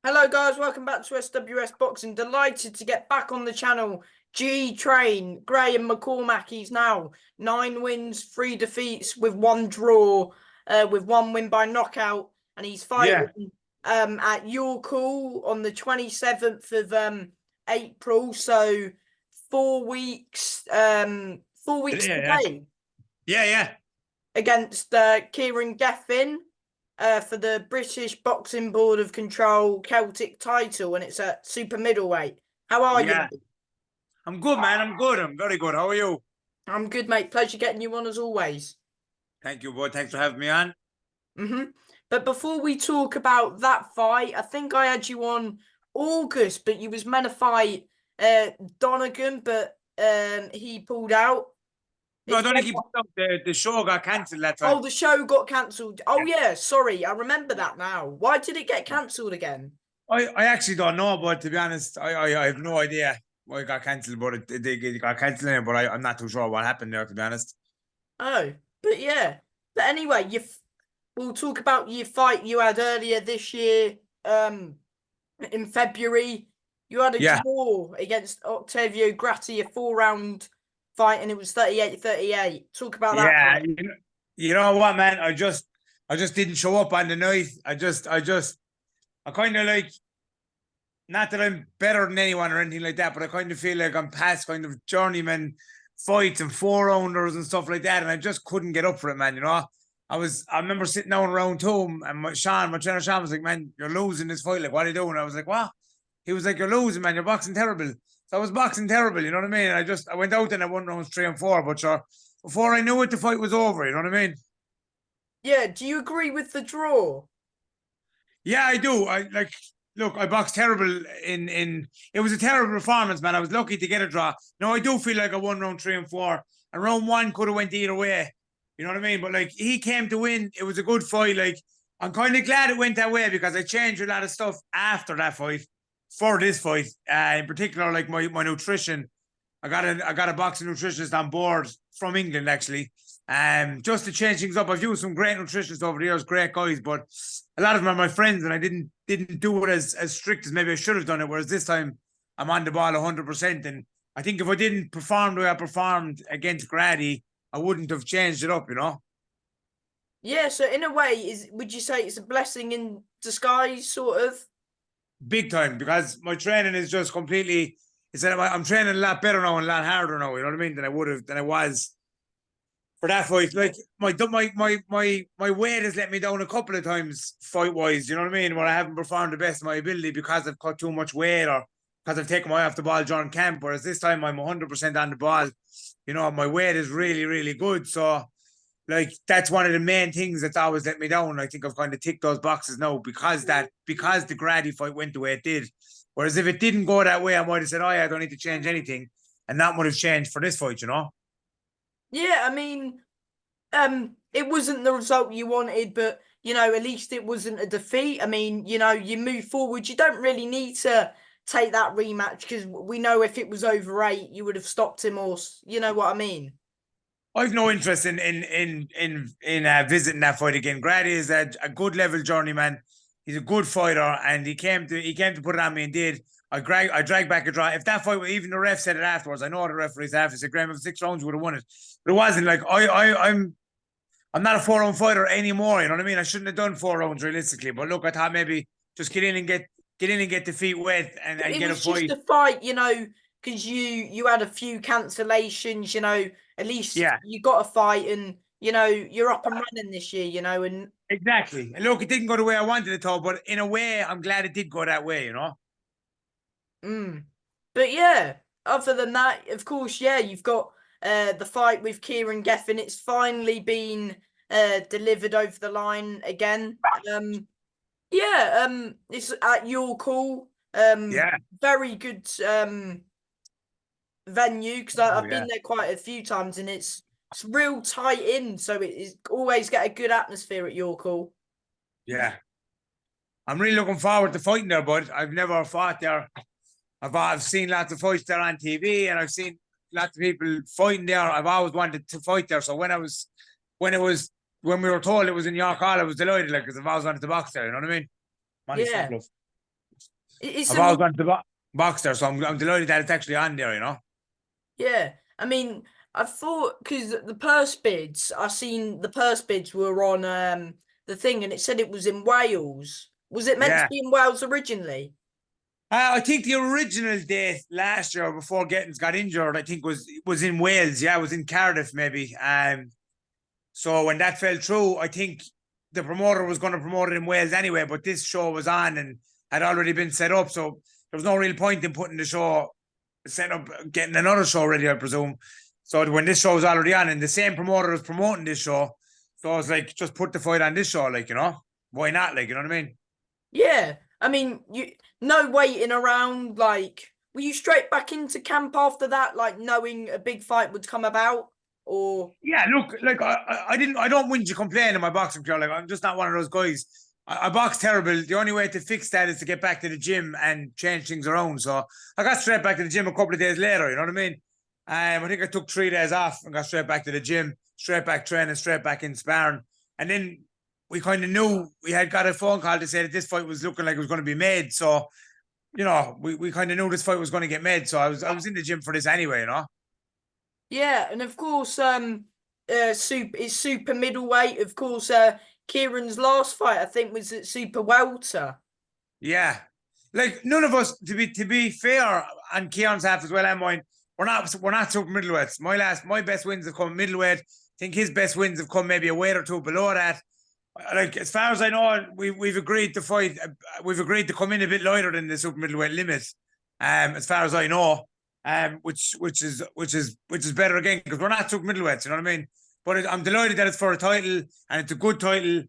Hello guys, welcome back to SWS Boxing. Delighted to get back on the channel. G Train, Graham Mccormack, he's now 9 wins, 3 defeats with 1 draw, with 1 win by knockout, and he's Yeah, fighting at your call on the 27th of April. So 4 weeks, 4 weeks yeah, today yeah, yeah. against Kieran Gething for the British Boxing Board of Control Celtic title, and it's at super middleweight. How are you, Yeah. mate? I'm good, man. I'm good. I'm very good. How are you? I'm good, mate. Pleasure getting you on as always. Thank you, bud. Thanks for having me on. hmm But before we talk about that fight, I think I had you on August, but you was meant to fight Donegan, but he pulled out. No, I It's don't think he put out the show got cancelled that time. Oh, the show got cancelled. Oh Yeah. yeah, sorry, I remember that now. Why did it get cancelled again? I actually don't know, but to be honest, I have no idea why it got cancelled, but it got cancelled anyway, but I'm not too sure what happened there, to be honest. Oh, but yeah. But anyway, we'll talk about your fight you had earlier this year, in February. You had a Yeah, draw against Octavio Gratti, a 4 round fight, and it was 38-38. Talk about that yeah. fight. You know what, man? I just didn't show up on the night. I kind of like, not that I'm better than anyone or anything like that, but I kind of feel like I'm past kind of journeyman fights and 4 rounders and stuff like that, and I just couldn't get up for it, man. I remember sitting down around home, and my trainer Sean was like, "Man, you're losing this fight. Like, what are you doing?" I was like, "What?" He was like, "You're losing, man. You're boxing terrible." So I was boxing terrible, you know what I mean? And I went out and I won rounds 3 and 4, but sure, before I knew it, the fight was over. You know what I mean? Yeah, do you agree with the draw? Yeah, I do. I like look, I boxed terrible in it was a terrible performance, man. I was lucky to get a draw. No, I do feel like I won round 3 and 4. And round one could have went either way. You know what I mean? But like he came to win. It was a good fight. Like I'm kind of glad it went that way because I changed a lot of stuff after that fight for this fight. In particular, like my nutrition. I got a boxing nutritionist on board from England actually. Just to change things up. I've used some great nutritionists over the years, great guys, but a lot of them are my friends, and I didn't do it as strict as maybe I should have done it. Whereas this time, I'm on the ball 100%, and I think if I didn't perform the way I performed against Grady, I wouldn't have changed it up. Yeah, so in a way, would you say it's a blessing in disguise, sort of? Big time, because my training is just completely. Instead of I'm training a lot better now and a lot harder now. You know what I mean? Than I was for that fight. Like my weight has let me down a couple of times fight wise. You know what I mean? Where I haven't performed the best of my ability because I've cut too much weight or because I've taken my eye off the ball during camp. Whereas this time I'm 100% on the ball. My weight is really really good. So like that's one of the main things that's always let me down. I think I've kind of ticked those boxes now because the Grady fight went the way it did. Whereas if it didn't go that way, I might have said, "Oh yeah, I don't need to change anything," and that would have changed for this fight. Yeah, I mean, it wasn't the result you wanted, but at least it wasn't a defeat. I mean, you move forward. You don't really need to take that rematch because we know if it was over 8, you would have stopped him, or you know what I mean. I've no interest in visiting that fight again. Grady is a good level journeyman. He's a good fighter, and he came to put it on me and did. I dragged back a draw. If that fight, even the ref said it afterwards. I know the referees after said, "Graham, if 6 rounds, you would have won it," but it wasn't. Like I'm not a 4 round fighter anymore. You know what I mean? I shouldn't have done 4 rounds realistically. But look, I thought maybe just get in and get the feet wet and It get a was just fight. a fight, because you had a few cancellations. At least Yeah, you got a fight, and you're up and running this year. And exactly. And look, it didn't go the way I wanted it to, but in a way, I'm glad it did go that way. mm. But yeah, other than that, of course, yeah, you've got the fight with Kieran Gething. It's finally been delivered over the line again. Yeah, it's at your call. Yeah. Very good venue because Oh I've yeah. been there quite a few times, and it's real tight in, so it is always get a good atmosphere at your call. Yeah. I'm really looking forward to fighting there, but I've never fought there. I've seen lots of fights there on TV, and I've seen lots of people fighting there. I've always wanted to fight there. So when it was when we were told it was in York Hall, I was delighted, like, because I've always wanted to box there. You know what I mean? Money stuff, Yeah. love. It's I've a always wanted to box there, so I'm delighted that it's actually on there. Yeah, I mean, I thought because the purse bids, I seen the purse bids were on the thing, and it said it was in Wales. Was it meant to Yeah. be in Wales originally? I think the original date last year before Gettins got injured, I think was in Wales. Yeah, it was in Cardiff maybe. So when that fell through, I think the promoter was going to promote it in Wales anyway, but this show was on and had already been set up. So there was no real point in putting the show, set up, getting another show ready, I presume. So when this show was already on and the same promoter was promoting this show, so I was like, just put the fight on this show, why not? You know what I mean? Yeah, I mean, you no waiting around. Like, were you straight back into camp after that, like knowing a big fight would come about, or? Yeah, look, I don't whinge or complain in my boxing career. Like, I'm just not one of those guys. I box terrible. The only way to fix that is to get back to the gym and change things around. So I got straight back to the gym a couple of days later. You know what I mean? I think I took 3 days off and got straight back to the gym, straight back training, straight back in sparring. And then we kind of knew we had got a phone call to say that this fight was looking like it was going to be made. So we kind of knew this fight was going to get made. So I was in the gym for this anyway. Yeah, and of course, super middleweight. Of course, Kieran's last fight, I think, was at super welter. Yeah. Like none of us, to be fair, on Keon's half as well and mine, we're not super middleweights. My best wins have come middleweight. I think his best wins have come maybe a weight or two below that. Like as far as I know, we've agreed to fight. We've agreed to come in a bit lighter than the super middleweight limit. As far as I know, which is better again because we're not super middleweights. You know what I mean? But I'm delighted that it's for a title and it's a good title.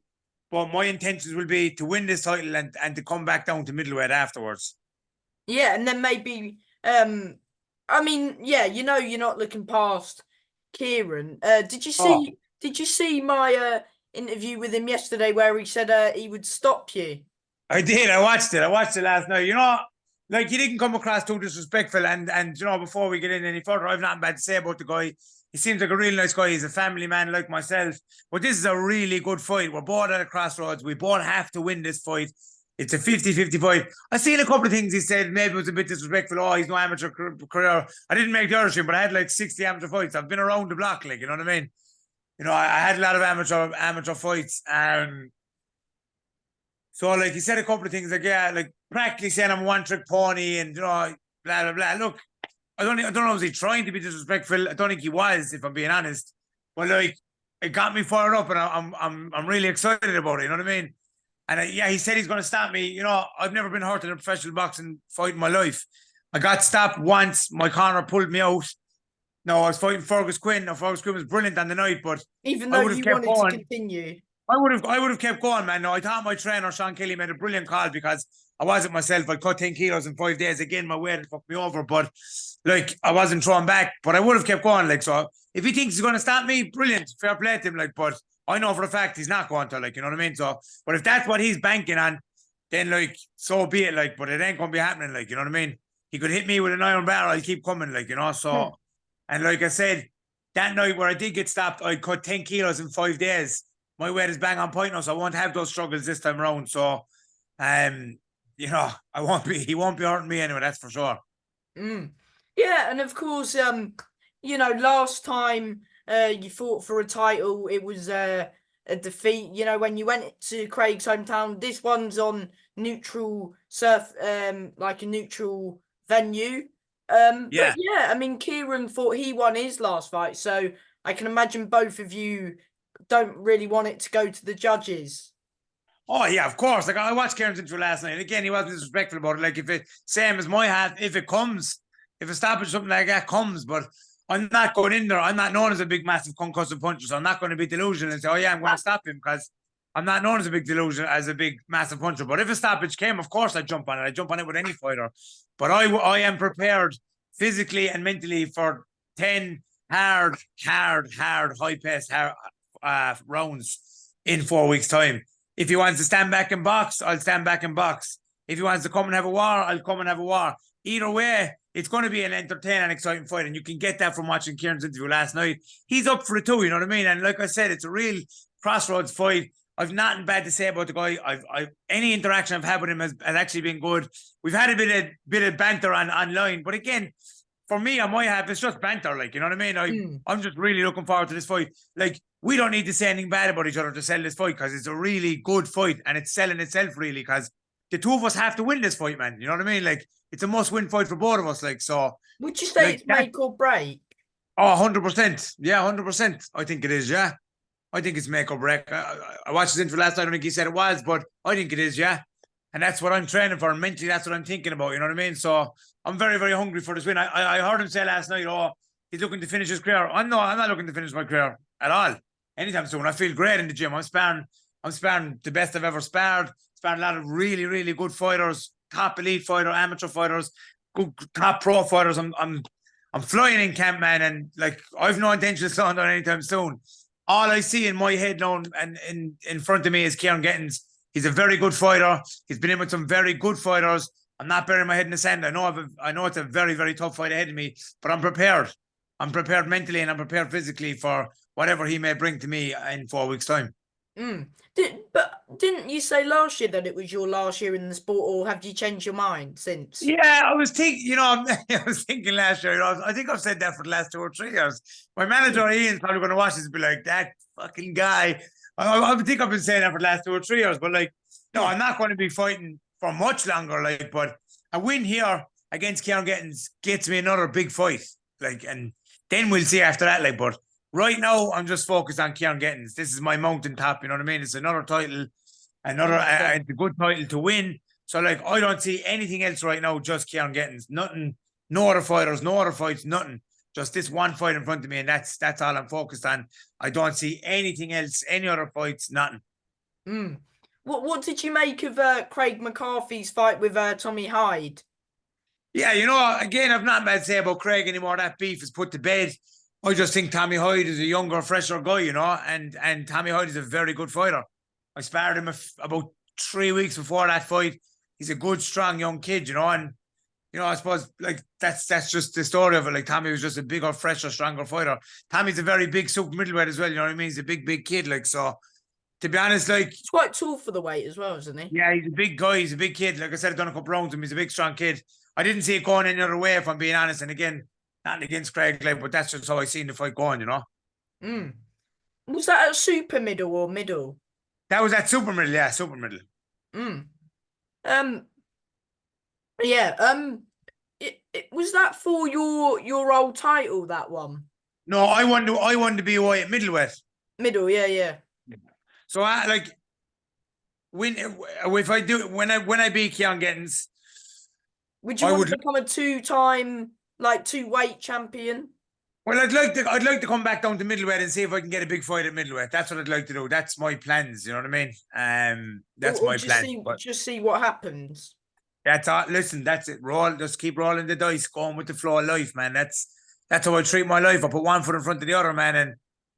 But my intentions will be to win this title and to come back down to middleweight afterwards. Yeah, and then maybe, I mean, yeah, you're not looking past Kieran. Oh, Did you see my interview with him yesterday where he said he would stop you? I did. I watched it. I watched it last night. Like he didn't come across too disrespectful. And before we get in any further, I've nothing bad to say about the guy. He seems like a really nice guy. He's a family man like myself. But this is a really good fight. We're both at a crossroads. We both have to win this fight. It's a 50-50 fight. I seen a couple of things he said. Maybe it was a bit disrespectful. Oh, he's no amateur career. I didn't make the Irishman, but I had like 60 amateur fights. I've been around the block, you know what I mean? I had a lot of amateur fights. So like he said a couple of things like like practically saying I'm a one trick pony and blah blah blah. Look, I don't know was he trying to be disrespectful. I don't think he was, if I'm being honest. But like it got me fired up and I'm really excited about it. You know what I mean? And yeah, he said he's going to stop me. I've never been hurt in a professional boxing fight in my life. I got stopped once. My corner pulled me out. No, I was fighting Fergus Quinn. Now Fergus Quinn was brilliant on the night, but Even I though would have you kept wanted to going. continue. I would have kept going, man. No, I thought my trainer, Sean Kelly, made a brilliant call because I wasn't myself. I cut 10 kilos in 5 days. Again, my weight had fucked me over, but I wasn't thrown back. But I would have kept going. So if he thinks he's going to stop me, brilliant. Fair play to him. But I know for a fact he's not going to, you know what I mean? So, but if that's what he's banking on, then so be it. But it ain't going to be happening, you know what I mean? He could hit me with an iron bar. I'll keep coming, So, and like I said, that night where I did get stopped, I cut 10 kilos in 5 days. My weight is bang on point now, so I won't have those struggles this time around. So, I won't be. He won't be hurting me anyway. That's for sure. Mm. Yeah, and of course, last time you fought for a title, it was a defeat. When you went to Craig's hometown, this one's on neutral surf, like a neutral venue. But Yeah. yeah, I mean, Kieran thought he won his last fight, so I can imagine both of you don't really want it to go to the judges. Oh yeah, of course. I watched Kieran's intro last night. Again, he wasn't disrespectful about it. If it same as my hat, if it comes, if a stoppage something like that comes, but I'm not going in there. I'm not known as a big, massive concussive puncher, so I'm not going to be delusional and say, "Oh yeah, I'm going to stop him," because I'm not known as a big, massive puncher. But if a stoppage came, of course I'd jump on it. I'd jump on it with any fighter. But I am prepared physically and mentally for 10 hard, high pace rounds in 4 weeks' time. If he wants to stand back and box, I'll stand back and box. If he wants to come and have a war, I'll come and have a war. Either way, it's going to be an entertaining, exciting fight. And you can get that from watching Kieran's interview last night. He's up for it too, you know what I mean? And like I said, it's a real crossroads fight. I've nothing bad to say about the guy. I've any interaction I've had with him has actually been good. We've had a bit of banter online, but again, for me, on my half, it's just banter. Like, you know what I mean? I'm just really looking forward to this fight. Like, we don't need to say anything bad about each other to sell this fight, because it's a really good fight and it's selling itself really, because the two of us have to win this fight, man. You know what I mean? Like, it's a must-win fight for both of us. Like, so. Would you say Like it's that, make or break? oh, 100%. Yeah, 100%. I think it is, yeah. I think it's make or break. I watched his interview last night. I don't think he said it was, but I think it is, yeah. And that's what I'm training for. Mentally, that's what I'm thinking about. You know what I mean? So I'm very, very hungry for this win. I heard him say last night, oh, he's looking to finish his career. I'm not looking to finish my career at all. Anytime soon. I feel great in the gym. I'm sparring the best I've ever sparred. Sparring a lot of really, really good fighters, top elite fighter, amateur fighters, good top pro fighters. I'm flying in camp, man, and like I've no intention of slowing down anytime soon. All I see in my head now and in front of me is Kieran Gething. He's a very good fighter. He's been in with some very good fighters. I'm not burying my head in the sand. I know it's a very, very tough fight ahead of me, but I'm prepared. I'm prepared mentally and I'm prepared physically for whatever he may bring to me in 4 weeks' time. But didn't you say last year that it was your last year in the sport, or have you changed your mind since? Yeah, I was thinking, I was thinking last year, I think I've said that for the last 2 or 3 years. My manager, Ian's probably going to watch this and be like, that fucking guy. I think I've been saying that for the last 2 or 3 years, but like, no, I'm not going to be fighting for much longer, like, but a win here against Kieran Gething gets me another big fight, like, and then we'll see after that, like, but right now, I'm just focused on Kieran Gething. This is my mountaintop, you know what I mean? It's another title, it's a good title to win. So, like, I don't see anything else right now, just Kieran Gething. Nothing, no other fighters, no other fights, nothing. Just this one fight in front of me, and that's all I'm focused on. I don't see anything else, any other fights, nothing. What did you make of Craig McCarthy's fight with Tommy Hyde? Yeah, again, I've not bad to say about Craig anymore. That beef is put to bed. I just think Tommy Hyde is a younger, fresher guy, and Tommy Hyde is a very good fighter. I sparred him about 3 weeks before that fight. He's a good, strong young kid, and I suppose like that's just the story of it. Like Tommy was just a bigger, fresher, stronger fighter. Tommy's a very big super middleweight as well. You know what I mean? He's a big, big kid. Like, so, to be honest, like, he's quite tall for the weight as well, isn't he? Yeah, he's a big guy. He's a big kid. Like I said, I've done a couple rounds with him. He's a big, strong kid. I didn't see it going any other way, if I'm being honest. And again, nothing against Craig, like, but that's just how I seen the fight going. Was that at super middle or middle? That was at super middle. Yeah, super middle. Yeah. Was that for your old title, that one? No, I won the BOI at middleweight. Middle, yeah. So when I beat Kieran Gething, would you want to become a 2-time like 2-weight champion? Well, I'd like to come back down to middleweight and see if I can get a big fight at middleweight. That's what I'd like to do. That's my plans. You know what I mean? That's my plan. Just see what happens. That's all. Listen, that's it. Just keep rolling the dice, going with the flow of life, man. That's how I treat my life. I put one foot in front of the other, man, and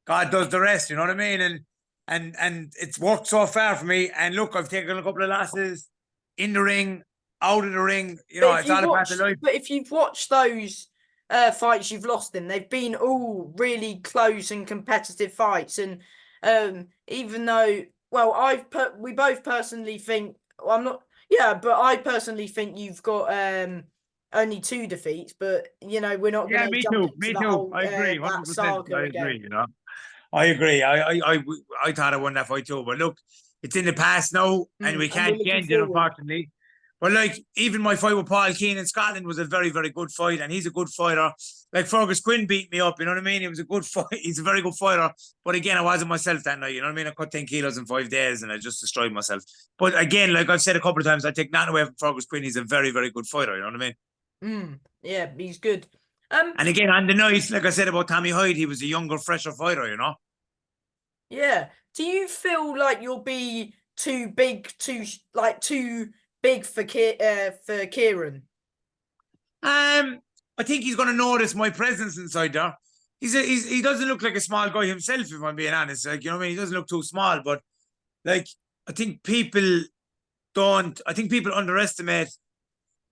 God does the rest. You know what I mean? And it's worked so far for me. And look, I've taken a couple of losses in the ring, out of the ring. It's all a part of life. But if you've watched those fights you've lost in, they've been all really close and competitive fights. And even though, well, we both personally think, well, I'm not. Yeah, but I personally think you've got only 2 defeats, but we're not going to jump into the whole I agree. that saga again. I agree. I thought I won that fight too, but look, it's in the past now, and we can't change it, unfortunately. But like, even my fight with Paul Keane in Scotland was a very, very good fight, and he's a good fighter. Like, Fergus Quinn beat me up, you know what I mean? It was a good fight. He's a very good fighter. But again, I wasn't myself that night, you know what I mean? I cut 10 kilos in 5 days, and I just destroyed myself. But again, like I've said a couple of times, I take nothing away from Fergus Quinn. He's a very, very good fighter, you know what I mean? Yeah, he's good. And again, on the night, like I said about Tommy Hyde, he was a younger, fresher fighter, Yeah. Do you feel like you'll be too big for Kieran? I think he's going to notice my presence inside there. He doesn't look like a small guy himself, if I'm being honest. Like, you know what I mean? He doesn't look too small, but like, I think people underestimate.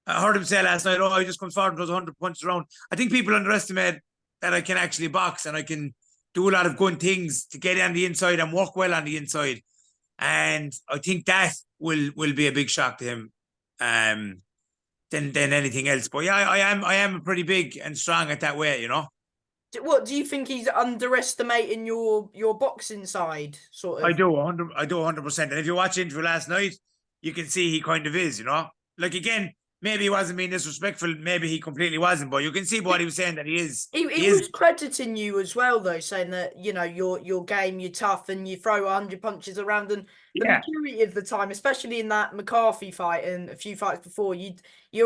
I heard him say last night, he just comes forward and does 100 punches around. I think people underestimate that I can actually box and I can do a lot of good things to get on the inside and work well on the inside. and I think that will be a big shock to him. Than anything else. But yeah, I am pretty big and strong at that weight, you know. What do you think he's underestimating your boxing side, sort I of? do 100. I do 100%. And if you watch interview last night, you can see he kind of is, you know. Like again, maybe he wasn't being disrespectful. Maybe he completely wasn't. But you can see what he was saying that he is. He He is. was crediting you as well, though, saying that your game, you're tough, and you throw 100 punches around. And the Yeah. majority of the time, especially in that McCarthy fight and a few fights before, you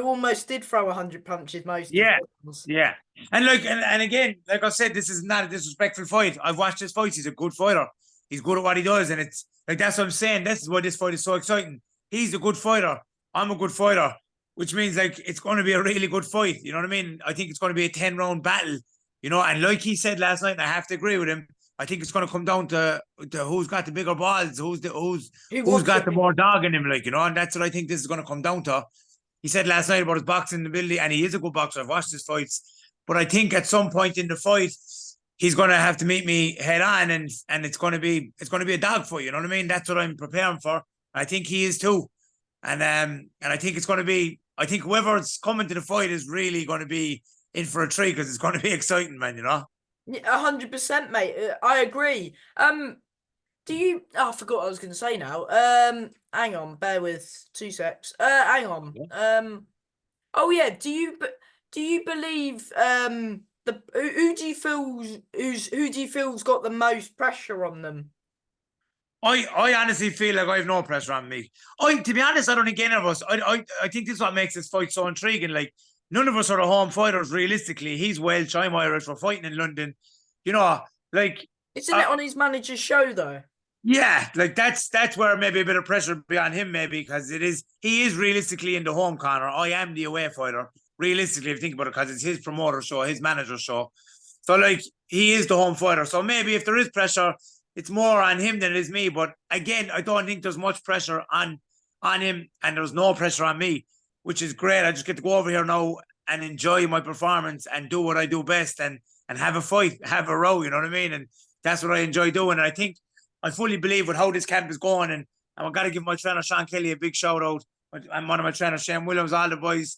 almost did throw 100 punches most of Yeah. the times. Yeah. And and again, like I said, this is not a disrespectful fight. I've watched his fights. He's a good fighter. He's good at what he does. And it's like that's what I'm saying. This is why this fight is so exciting. He's a good fighter. I'm a good fighter, which means like it's going to be a really good fight. You know what I mean? I think it's going to be a 10-round battle, you know, and like he said last night, and I have to agree with him. I think it's going to come down to who's got the bigger balls, Who who's wants got the it? more dog in him, like, you know, and that's what I think this is going to come down to. He said last night about his boxing ability, and he is a good boxer. I've watched his fights, but I think at some point in the fight, he's going to have to meet me head on, and it's going to be a dog fight. You know what I mean? That's what I'm preparing for. I think he is too, and I think it's going to be. I think whoever's coming to the fight is really going to be in for a treat because it's going to be exciting, man. You know? 100%, mate. I agree. Do you? Oh, I forgot what I was going to say now. Hang on, bear with 2 secs. Hang on. Yeah. Oh yeah. Do you believe who do you who do you feel's got the most pressure on them? I honestly feel like I have no pressure on me. To be honest, I don't think any of us. I think this is what makes this fight so intriguing. Like none of us are the home fighters. Realistically, he's Welsh, I'm Irish. We're fighting in London. You know, like Isn't uh, it on his manager's show though? yeah, like that's where maybe a bit of pressure be on him, maybe because he is realistically in the home corner. I am the away fighter. Realistically, if you think about it, because it's his promoter show, his manager show. So like he is the home fighter. So maybe if there is pressure, it's more on him than it is me. But again, I don't think there's much pressure on him, and there's no pressure on me, which is great. I just get to go over here now and enjoy my performance and do what I do best and have a fight, have a row. You know what I mean? And that's what I enjoy doing. And I think I fully believe with how this camp is going, and I've got to give my trainer Sean Kelly a big shout out. And one of my trainers, Shane Williams, all the boys,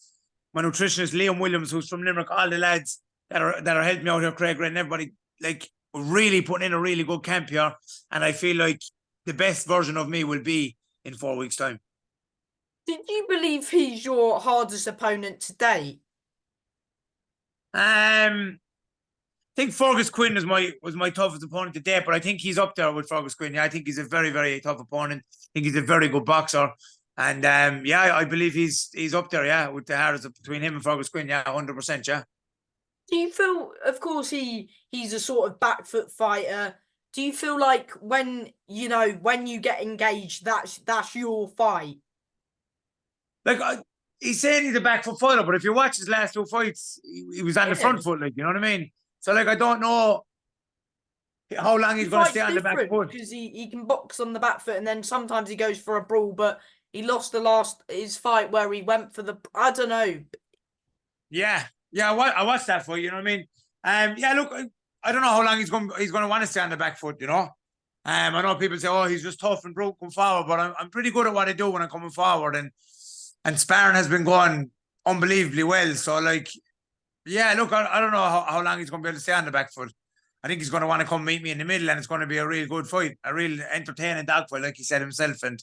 my nutritionist Liam Williams, who's from Limerick, all the lads that are helping me out here, Craig and everybody, like really putting in a really good camp here. And I feel like the best version of me will be in 4 weeks' time. Did you believe he's your hardest opponent to date? I think Fergus Quinn was my toughest opponent to date, but I think he's up there with Fergus Quinn. Yeah, I think he's a very, very tough opponent. I think he's a very good boxer. And yeah, I believe he's up there, yeah, with the hardest between him and Fergus Quinn, yeah, 100%, yeah. Do you feel, of course, he's a sort of back foot fighter. Do you feel like when you get engaged, that's your fight? Like he's saying he's a back foot fighter, but if you watch his last two fights, he was on the Yeah. front foot, like you know what I mean. So like I don't know how long He he's going to stay fights on the back different foot. because he can box on the back foot and then sometimes he goes for a brawl, but he lost the last his fight where he went for the I don't know. Yeah, yeah, I watched that fight. You know what I mean. Yeah, look, I don't know how long he's going to want to stay on the back foot. You know. I know people say, "Oh, he's just tough and brute come forward," but I'm pretty good at what I do when I'm coming forward, and sparring has been going unbelievably well. So like, yeah, look, I don't know how long he's going to be able to stay on the back foot. I think he's going to want to come meet me in the middle, and it's going to be a real good fight, a real entertaining dog fight, like he said himself, and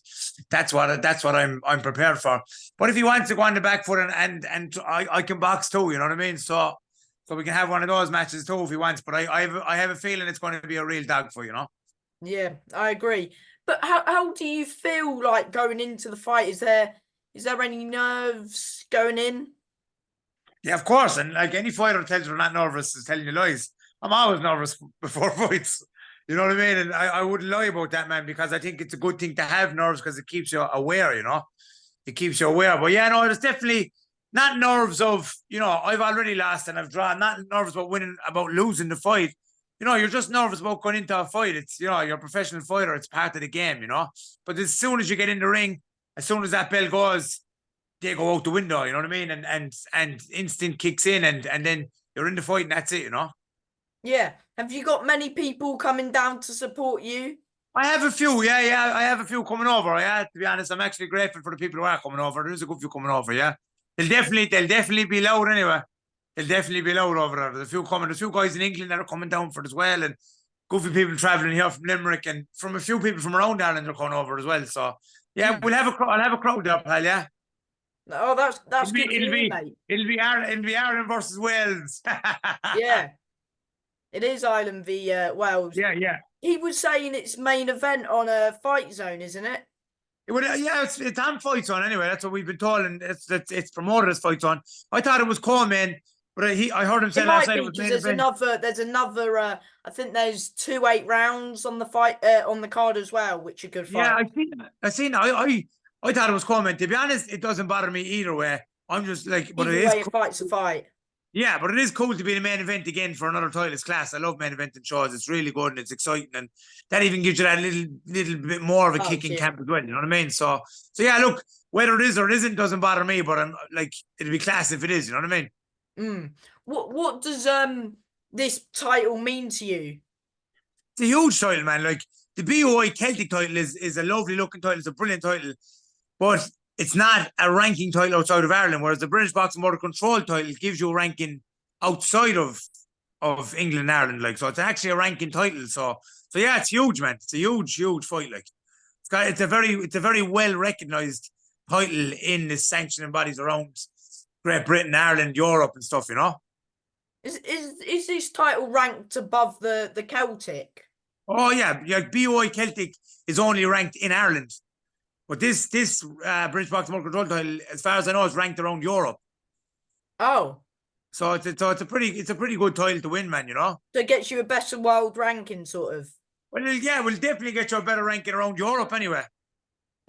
that's what I'm prepared for. But if he wants to go on the back foot and I can box too, you know what I mean? So we can have one of those matches too if he wants. But I have a feeling it's going to be a real dog fight, you know. Yeah, I agree. But how do you feel like going into the fight? Is there any nerves going in? Yeah, of course. And like any fighter tells you they're not nervous is telling you lies. I'm always nervous before fights. You know what I mean? And I wouldn't lie about that, man, because I think it's a good thing to have nerves because it keeps you aware, you know? It keeps you aware. But yeah, no, it's definitely not nerves of, I've already lost and I've drawn, not nervous about winning, about losing the fight. You're just nervous about going into a fight. It's, you're a professional fighter. It's part of the game, you know? But as soon as you get in the ring, as soon as that bell goes, they go out the window, you know what I mean? And instinct kicks in and then you're in the fight and that's it, you know? Yeah. Have you got many people coming down to support you? I have a few, yeah. I have a few coming over. Yeah, to be honest, I'm actually grateful for the people who are coming over. There's a good few coming over. Yeah, they'll definitely be loud anyway. They'll definitely be loud over there. There's a few coming. There's a few guys in England that are coming down for it as well, and goofy people traveling here from Limerick and from a few people from around Ireland are coming over as well. So yeah, Mm. I'll have a crowd there, pal. Yeah, Oh, that's it'll be good to it'll hear, be mate. it'll be Ireland versus Wales. Yeah, it is Ireland v Wales. Yeah. He was saying it's main event on a Fight Zone, isn't it? Yeah, it's on Fight On anyway. That's what we've been told, and it's promoted as Fight On. I thought it was Coleman, but I heard him It say last might night it be was because main event. there's another I think there's 2 8 rounds on the fight on the card as well, which are good Yeah, fight. I seen. I thought it was Coleman. To be honest, it doesn't bother me either way. I'm just like, but it Either is way, a cool. fight's a fight. Yeah, but it is cool to be in the main event again for another titleist class. I love main eventing shows. It's really good and it's exciting, and that even gives you that little bit more of a Oh kick in yeah. camp as well. You know what I mean? So yeah, look, whether it is or it isn't doesn't bother me. But I'm like, it'd be class if it is. You know what I mean? Mm. What does this title mean to you? It's a huge title, man. Like the BOI Celtic title is a lovely looking title. It's a brilliant title, but it's not a ranking title outside of Ireland. Whereas the British Boxing Motor Control title gives you a ranking outside of England and Ireland. Like, so it's actually a ranking title. So yeah, it's huge, man. It's a huge fight. Like, it's a very well recognized title in the sanctioning bodies around Great Britain, Ireland, Europe, and stuff. You know. Is this title ranked above the Celtic? Oh yeah, BOI Celtic is only ranked in Ireland. But this British Boxing World Control title, as far as I know, is ranked around Europe. Oh, So it's a pretty good title to win, man. You know. so it gets you a better world ranking, sort of. Well, yeah, we'll definitely get you a better ranking around Europe anyway.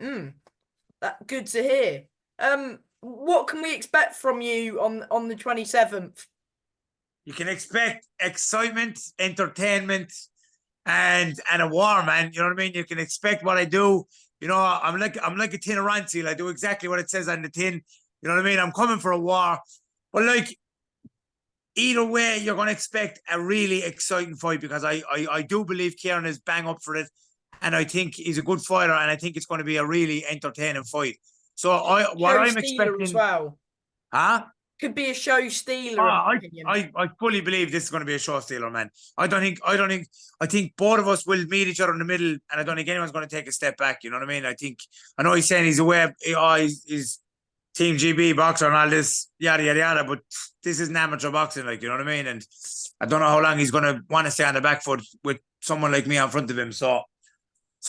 Mm, that good to hear. What can we expect from you on the 27th? You can expect excitement, entertainment, and a war, man. You know what I mean? You can expect what I do. You know, I'm like a tin of ranch. I do exactly what it says on the tin. You know what I mean? I'm coming for a war. But like, either way, you're going to expect a really exciting fight because I do believe Kieran is bang up for it, and I think he's a good fighter, and I think it's going to be a really entertaining fight. So what Show I'm stealer as expecting, well. huh? Could be a show stealer, in Ah, my opinion. I fully believe this is going to be a show stealer, man. I think both of us will meet each other in the middle, and I don't think anyone's going to take a step back. You know what I mean? I know he's saying he's aware, he's Team GB boxer and all this, yada, yada, yada, but this is amateur boxing, like, you know what I mean? And I don't know how long he's going to want to stay on the back foot with someone like me in front of him. So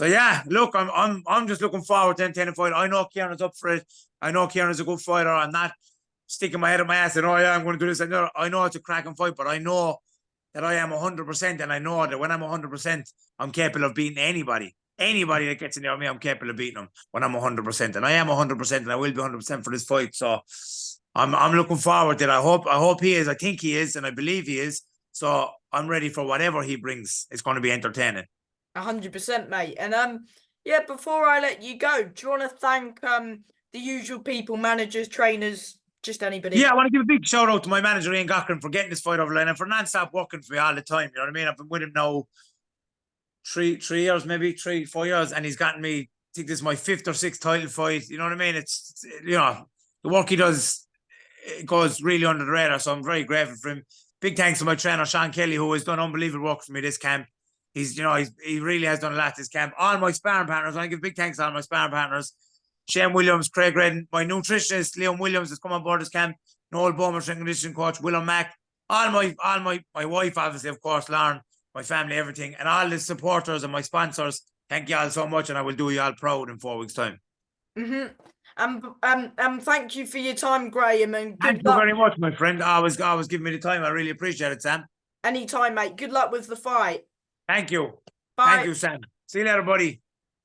yeah, look, I'm just looking forward to the fight. I know Kieran's up for it. I know Kieran's a good fighter. I'm not sticking my head up my ass and, oh yeah, I'm going to do this. I know it's a cracking fight, but I know that I am 100%, and I know that when I'm 100%, I'm capable of beating anybody. Anybody that gets in there with me, I'm capable of beating them when I'm 100%, and I am 100%, and I will be 100% for this fight. So I'm looking forward to it. I hope he is. I think he is, and I believe he is. So I'm ready for whatever he brings. It's going to be entertaining. 100%, mate. And yeah, before I let you go, do you want to thank the usual people, managers, trainers, just anybody? Yeah, I want to give a big shout out to my manager Ian Cochran for getting this fight over the line and for non-stop working for me all the time. You know what I mean? I've been with him now 3 years, maybe 3 4 years, and he's gotten me. I think this is my 5th or 6th title fight. You know what I mean? It's, you know, the work he does, it goes really under the radar. So I'm very grateful for him. Big thanks to my trainer Sean Kelly, who has done unbelievable work for me this camp. He really has done a lot this camp. All my sparring partners, I give big thanks to all my sparring partners. Shane Williams, Craig Redden, my nutritionist Liam Williams has come on board this camp. Noel Bowman, strength and conditioning coach, Willem Mack, all my wife, obviously, of course, Lauren, my family, everything, and all the supporters and my sponsors. Thank you all so much, and I will do you all proud in 4 weeks' time. Thank you for your time, Graham, and Thank good you luck. very much, my friend. Always giving me the time. I really appreciate it, Sam. Anytime, mate. Good luck with the fight. Thank you. Bye. Thank you, Sam. See you later, buddy.